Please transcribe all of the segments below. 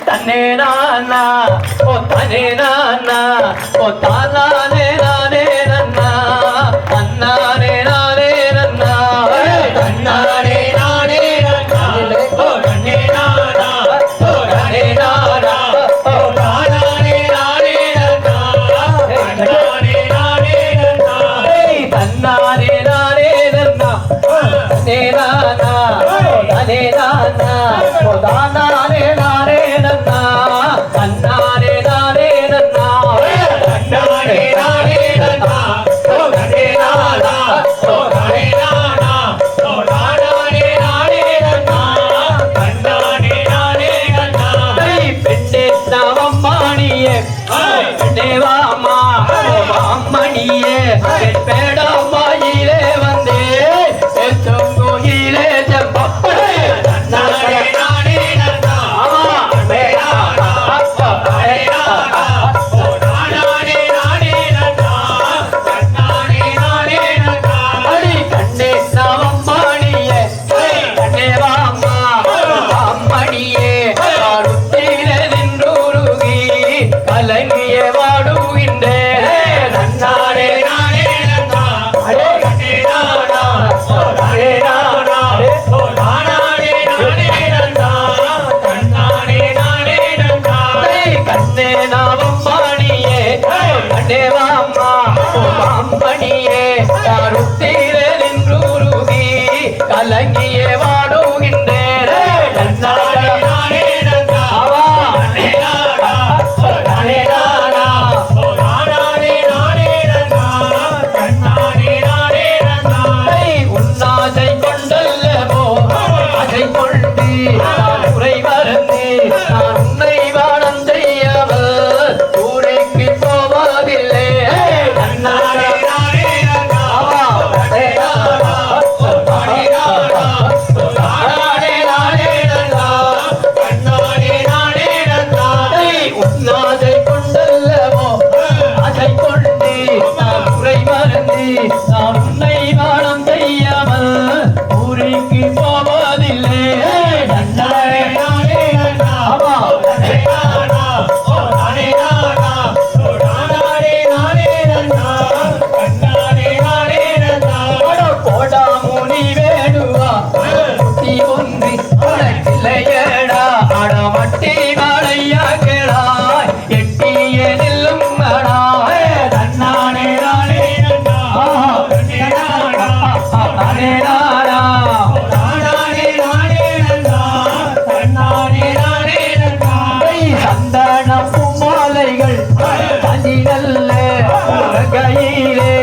தன்னே நானா ஓ தனே நானா ஓ தானே நானே நன்னா தன்னானே நானே நன்னா தன்னானே நானே நன்னா ஓ தன்னே நானா ஓ தனே நானா ஓ தானே நானே நன்னா தன்னானே நானே நன்னா தன்னானே நானே நன்னா தன்னே நானா ஓ தனே நானா ஓ தானே நானே நன்னா தன்னானே நானே நன்னா தன்னானே நானே நன்னா ஓ தனே நானா ஓ தனே நானா ஓ தானே நானே நன்னா தன்னானே நானே நன்னா பெண்ணே நவம்மாணியே தேவாமா அம்மணியே பேடாமாயிலே வந்தே கோயிலே ஜம்பப்படே தன்னானே நானே நன்னா கலங்கிய வாடுகின்றே நன்னாரே நானே நன்னா அடே கண்ணே நானா ஓ நானே நானா ஓ நானே நானே நன்னா கண்ணானே நானே நன்னா கண்ணே நாவம் பாணியே கண்ணே வாம்மா ஓ மாம்பணியே கருத்தீரே நின்றுருகி கலங்கிய வாடுகின்றே நன்னாரே நானே நன்னா உன்னாதை கொண்டல்லவோ அதை கொண்டு உரை மறந்து நான் உன்னை வாடம் செய்யவர் ஊரைக்கு போவதில்லை நன்னாரே நானே நன்னா நானே நானே நன்னா கண்ணானே நானே நன்னா உன்னாதை கொண்டல்லவோ அதை கொண்டு நான் உரை மறந்து நான் உன்னை வாடம் செய்யாமல் ஊருக்கு போவதில்லை நன்னாரே நானே நன்னா நானே நானா ஓ நானே நானா ஓ நானே நானே நன்னா கண்ணானே நானே நன்னா கோடா முனி வேடுவா குட்டி ஒன்று உனக்கில்லையடா அட மட்டி வாழையா கேளாய் எட்டிய நெல்லும் அடா தன்னானே நானே நன்னா நானே நானா நானே நானே நன்னா தன்னானே நானே நன்னா சந்தன பூமாலைகள் தந்தினல்ல கையிலே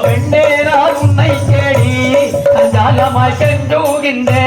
பெண்ணே நான் உன்னை தேடி சஞ்சாலமாய் சென்றுகின்றே